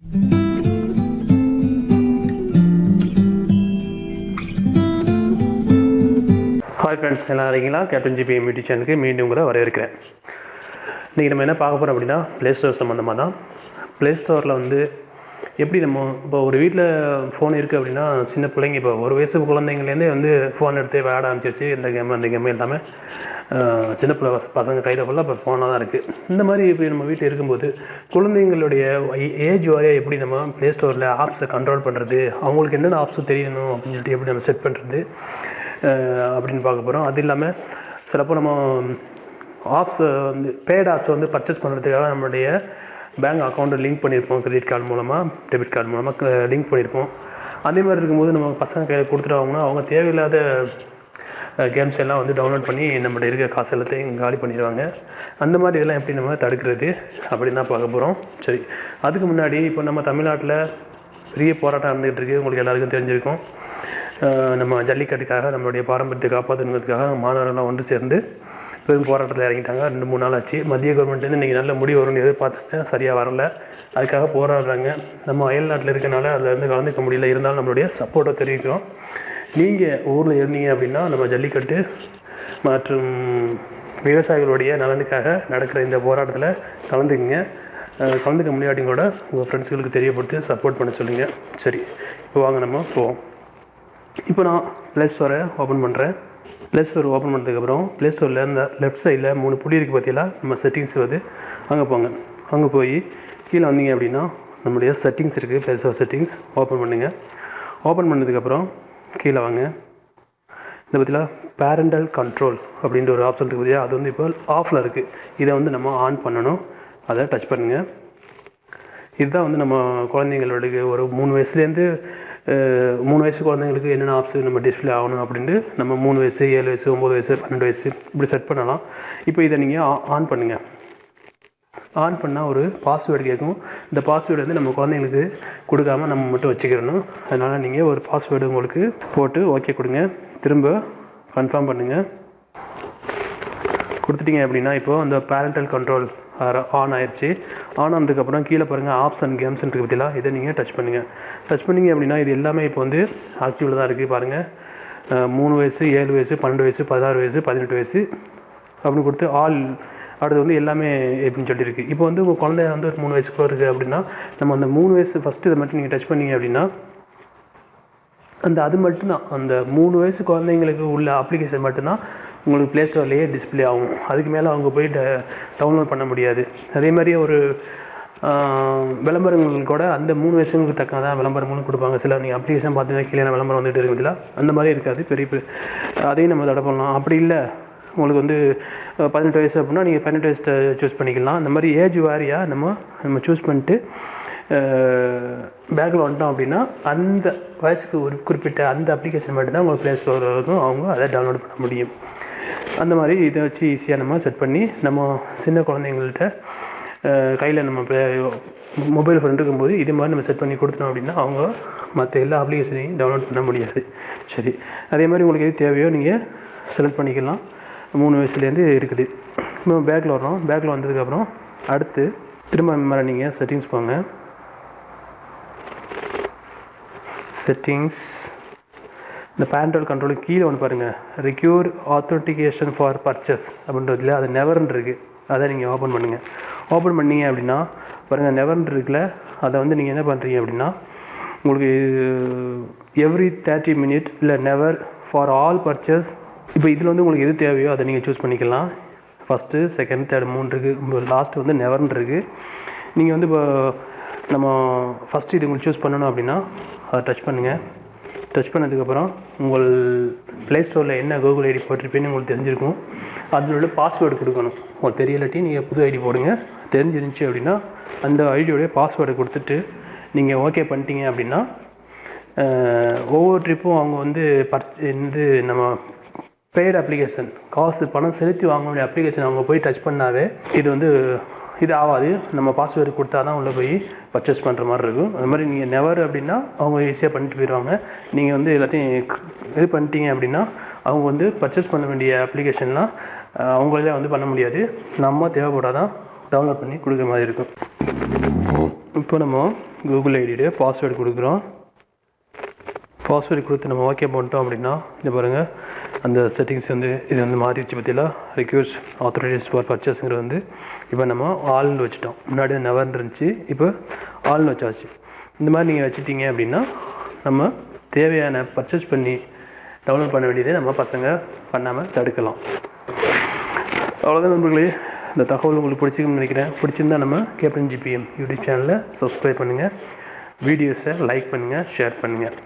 Hi friends, எல்லாம் இருக்கீங்களா? Captain GB YouTube சேனலுக்கு மீண்டும் கூட வரவேற்கிறேன். இன்றைக்கி நம்ம என்ன பார்க்க போகிறோம் அப்படின்னா, ப்ளே ஸ்டோர் சம்மந்தமாக தான். ப்ளே ஸ்டோரில் வந்து எப்படி நம்ம இப்போ ஒரு வீட்டில் ஃபோன் இருக்குது அப்படின்னா, சின்ன பிள்ளைங்க இப்போ ஒரு வயசு குழந்தைங்கலேருந்தே வந்து ஃபோன் எடுத்து விளையாட ஆரம்பிச்சிருச்சு. இந்த கேமு அந்த கேமு எல்லாமே சின்ன பிள்ளை பசங்க கையில் ஃபுல்லாக இப்போ ஃபோனாக தான் இருக்குது. இந்த மாதிரி இப்போ நம்ம வீட்டில் இருக்கும்போது குழந்தைங்களுடைய ஏஜ் வாரியாக எப்படி நம்ம ப்ளே ஸ்டோரில் ஆப்ஸை கண்ட்ரோல் பண்ணுறது, அவங்களுக்கு என்னென்ன ஆப்ஸ் தெரியணும் அப்படின்னு சொல்லிட்டு எப்படி நம்ம செட் பண்ணுறது அப்படின்னு பார்க்க போகிறோம். அது இல்லாமல் சிலப்போ நம்ம ஆப்ஸை வந்து பேட் ஆப்ஸை வந்து பர்ச்சேஸ் பண்ணுறதுக்காக நம்மளுடைய பேங்க் அக்கௌண்ட்டை லிங்க் பண்ணியிருப்போம். கிரெடிட் கார்டு மூலமாக, டெபிட் கார்டு மூலமாக லிங்க் பண்ணியிருப்போம். அதே மாதிரி இருக்கும்போது நம்ம பசங்க கையில் கொடுத்துட்டாங்கன்னா அவங்க தேவையில்லாத கேம்ஸ் எல்லாம் வந்து டவுன்லோட் பண்ணி நம்மகிட்ட இருக்கிற காசு எல்லாத்தையும் காலி பண்ணிடுவாங்க. அந்த மாதிரி இதெல்லாம் எப்படி நம்ம தடுக்கிறது அப்படின்னு தான் பார்க்க போகிறோம். சரி, அதுக்கு முன்னாடி இப்போ நம்ம தமிழ்நாட்டில் பெரிய போராட்டம் நடந்துகிட்டு இருக்குது. உங்களுக்கு எல்லாருக்கும் தெரிஞ்சிருக்கும். நம்ம ஜல்லிக்கட்டுக்காக நம்மளுடைய பாரம்பரியத்தை காப்பாற்றுங்கிறதுக்காக மாணவர்கள்லாம் ஒன்று சேர்ந்து பெரும் போராட்டத்தில் இறங்கிட்டாங்க. 2-3 நாள் ஆச்சு. மத்திய கவர்மெண்ட்லேருந்து இன்றைக்கி நல்ல முடிவு வரும்னு எதிர்பார்த்தாங்க, சரியாக வரல. அதுக்காக போராடுறாங்க. நம்ம அயல் நாட்டில் இருக்கனால அதில் இருந்து கலந்துக்க முடியல. இருந்தாலும் நம்மளுடைய சப்போர்ட்டை தெரிவிக்கிறோம். நீங்கள் ஊரில் இருந்தீங்க அப்படின்னா நம்ம ஜல்லிக்கட்டு மற்றும் விவசாயிகளுடைய நலனுக்காக நடக்கிற இந்த போராட்டத்தில் கலந்துக்க முடியாட்டி கூட உங்கள் ஃப்ரெண்ட்ஸுகளுக்கு தெரியப்படுத்தி சப்போர்ட் பண்ண சொல்லுங்கள். சரி, இப்போ வாங்க நம்ம போவோம். இப்போ நான் ப்ளே ஸ்டோரை ஓப்பன் பண்ணுறேன். ப்ளே ஸ்டோர் ஓப்பன் பண்ணதுக்கப்புறம் ப்ளே ஸ்டோரில் இந்த லெஃப்ட் சைடில் 3 புள்ளி இருக்குது பார்த்தீங்களா, நம்ம செட்டிங்ஸ் வந்து அங்கே போங்க. அங்கே போய் கீழே வந்தீங்க அப்படின்னா நம்மளுடைய செட்டிங்ஸ் இருக்குது. ப்ளே ஸ்டோர் செட்டிங்ஸ் ஓப்பன் பண்ணுங்கள். ஓப்பன் பண்ணதுக்கப்புறம் கீழே வாங்க. இந்த பார்த்தீங்களா பேரண்டல் கண்ட்ரோல் அப்படின்ற ஒரு ஆப்ஷன் இருக்குது பார்த்தியா, அது வந்து இப்போ ஆஃபில் இருக்குது. இதை வந்து நம்ம ஆன் பண்ணணும். அதை டச் பண்ணுங்கள். இதுதான் வந்து நம்ம குழந்தைங்களுடைய ஒரு 3 வயசுலேருந்து 3 வயசு குழந்தைங்களுக்கு என்னென்ன ஆப்ஷன் நம்ம டிஸ்பிளே ஆகணும் அப்படின்ட்டு நம்ம 3 வயசு, 7 வயசு, 9 வயசு, 12 வயசு இப்படி செட் பண்ணலாம். இப்போ இதை நீங்கள் ஆன் பண்ணுங்கள். ஆன் பண்ணால் ஒரு பாஸ்வேர்டு கேட்கும். இந்த பாஸ்வேர்டு வந்து நம்ம குழந்தைங்களுக்கு கொடுக்காம நம்ம மட்டும் வச்சுக்கிறணும். அதனால் நீங்கள் ஒரு பாஸ்வேர்டு உங்களுக்கு போட்டு ஓகே கொடுங்க. திரும்ப கன்ஃபார்ம் பண்ணுங்கள். கொடுத்துட்டிங்க அப்படின்னா இப்போது அந்த பேரண்டல் கண்ட்ரோல் ஆன் ஆயிடுச்சு. ஆன் ஆனதுக்கப்புறம் கீழே பாருங்கள் ஆப்ஸ் அண்ட் கேம்ஸ் இருக்குது பற்றிலாம், இதை நீங்கள் டச் பண்ணுங்கள். டச் பண்ணிங்க அப்படின்னா இது எல்லாமே இப்போ வந்து ஆக்டிவில் தான் இருக்குது. பாருங்கள் 3 வயசு, 7 வயசு, 12 வயசு, 16 வயசு, 18 வயசு அப்படின்னு கொடுத்து அடுத்து வந்து எல்லாமே எப்படின்னு சொல்லியிருக்கு. இப்போ வந்து உங்கள் குழந்தை வந்து 3 வயசுக்குள்ள இருக்குது அப்படின்னா நம்ம அந்த 3 வயசு ஃபஸ்ட்டு இதை மட்டும் நீங்கள் டச் பண்ணிங்க அப்படின்னா அது மட்டும்தான், அந்த 3 வயசு குழந்தைங்களுக்கு உள்ள அப்ளிகேஷன் மட்டும்தான் உங்களுக்கு ப்ளே ஸ்டோர்லேயே டிஸ்பிளே ஆகும். அதுக்கு மேலே அவங்க போய் டவுன்லோட் பண்ண முடியாது. அதே மாதிரி ஒரு விளம்பரங்கள் கூட அந்த 3 வயசுங்களுக்கு தக்கதான் விளம்பரங்களும் கொடுப்பாங்க. சில நீங்கள் அப்ளிகேஷன் பார்த்தீங்கன்னா கீழே விளம்பரம் வந்துட்டு இருக்குதுல, அந்த மாதிரி இருக்காது. பெரிய அதையும் நம்ம தடை பண்ணலாம். அப்படி இல்லை உங்களுக்கு வந்து 18 வயசு அப்படின்னா நீங்கள் 18 வயசு சூஸ் பண்ணிக்கலாம். அந்த மாதிரி ஏஜ் வாரியாக நம்ம சூஸ் பண்ணிட்டு பேக்கில் வந்துட்டோம் அப்படின்னா அந்த வயசுக்கு ஒரு குறிப்பிட்ட அந்த அப்ளிகேஷன் மட்டும்தான் உங்களுக்கு ப்ளே ஸ்டோரில் இருக்கும். அவங்க அதை டவுன்லோட் பண்ண முடியும். அந்த மாதிரி இதை வச்சு ஈஸியாக நம்ம செட் பண்ணி நம்ம சின்ன குழந்தைங்கள்ட்ட கையில் நம்ம மொபைல் ஃபோன் இருக்கும்போது இது மாதிரி நம்ம செட் பண்ணி கொடுத்தோம் அப்படின்னா அவங்க மற்ற எல்லா அப்ளிகேஷனையும் டவுன்லோட் பண்ண முடியாது. சரி, அதே மாதிரி உங்களுக்கு எது தேவையோ நீங்கள் செலக்ட் பண்ணிக்கலாம். 3 வயசுலேருந்து இருக்குது. நம்ம பேக்கில் வரோம். பேக்கில் வந்ததுக்கப்புறம் அடுத்து திரும்ப மாதிரி நீங்கள் செட்டிங்ஸ் போங்க. செட்டிங்ஸ் இந்த பேரண்டல் கண்ட்ரோலுக்கு கீழே ஒன்று பாருங்கள், ரெக்யூர் ஆத்தென்டிகேஷன் ஃபார் பர்ச்சேஸ் அப்படின்றதுல அது நெவர்ன்னு இருக்குது. அதை நீங்கள் ஓப்பன் பண்ணுங்கள். ஓப்பன் பண்ணிங்க அப்படின்னா பாருங்கள் நெவர்ன்னு இருக்குல்ல, அதை வந்து நீங்கள் என்ன பண்ணுறீங்க அப்படின்னா உங்களுக்கு எவ்ரி 30 மினிட் இல்லை நெவர் ஃபார் ஆல் பர்ச்சேஸ். இப்போ இதில் வந்து உங்களுக்கு எது தேவையோ அதை நீங்கள் சூஸ் பண்ணிக்கலாம். ஃபஸ்ட்டு, செகண்ட், தேர்ட் 3 இருக்குது. லாஸ்ட்டு வந்து நெவர்ன்னு இருக்குது. நீங்கள் வந்து இப்போ நம்ம ஃபஸ்ட்டு இது உங்களுக்கு சூஸ் பண்ணணும் அப்படின்னா அதை டச் பண்ணுங்கள். டச் பண்ணதுக்கப்புறம் உங்கள் ப்ளே ஸ்டோரில் என்ன கூகுள் ஐடி போட்டிருப்பேன்னு உங்களுக்கு தெரிஞ்சிருக்கும். அதோட பாஸ்வேர்டு கொடுக்கணும். உங்களுக்கு தெரியலாட்டி நீங்கள் புது ஐடி போடுங்க. தெரிஞ்சிருந்துச்சு அப்படின்னா அந்த ஐடியோடைய பாஸ்வேர்டை கொடுத்துட்டு நீங்கள் ஓகே பண்ணிட்டீங்க அப்படின்னா ஒவ்வொரு ட்ரிப்பும் அவங்க வந்து நம்ம பெய்டு அப்ளிகேஷன் பணம் செலுத்தி வாங்க வேண்டிய அப்ளிகேஷன் அவங்க போய் டச் பண்ணாவே இது ஆகாது. நம்ம பாஸ்வேர்டு கொடுத்தா தான் உள்ளே போய் பர்ச்சேஸ் பண்ணுற மாதிரி இருக்கும். அது மாதிரி நீங்கள் நெவர் அப்படின்னா அவங்க ஈஸியாக பண்ணிட்டு போயிடுவாங்க. நீங்கள் வந்து எல்லாத்தையும் இது பண்ணிட்டீங்க அப்படின்னா அவங்க வந்து பர்ச்சேஸ் பண்ண வேண்டிய அப்ளிகேஷன்லாம் அவங்களே வந்து பண்ண முடியாது. நம்ம தேவைப்படாதான் டவுன்லோட் பண்ணி கொடுக்குற மாதிரி இருக்கும். இப்போ நம்ம கூகுள் ஐடியோட பாஸ்வேர்டு கொடுக்குறோம். பாஸ்வேர்டு கொடுத்து நம்ம ஓகே பண்ணிட்டோம் அப்படின்னா இது பாருங்கள் அந்த செட்டிங்ஸ் வந்து இது வந்து மாறிடுச்சு. பற்றியில் ரெக்யூஸ் ஆத்தரைஸ் ஃபார் பர்ச்சேஸுங்கிறது வந்து இப்போ நம்ம ஆல்னு வச்சுட்டோம். முன்னாடி நெவர்னு இருந்துச்சு, இப்போ ஆல்னு வச்சாச்சு. இந்த மாதிரி நீங்கள் வச்சுட்டீங்க அப்படின்னா நம்ம தேவையான பர்ச்சேஸ் பண்ணி டவுன்லோட் பண்ண வேண்டியதை நம்ம பசங்க பண்ணாமல் தடுக்கலாம். அவ்வளோதான் நண்பர்களே, இந்த தகவல் உங்களுக்கு பிடிச்சிருக்குன்னு நினைக்கிறேன். பிடிச்சிருந்தா நம்ம கேப்டன் ஜிபிஎம் யூடியூப் சேனலை சப்ஸ்கிரைப் பண்ணுங்கள், வீடியோஸை லைக் பண்ணுங்கள், ஷேர் பண்ணுங்கள்.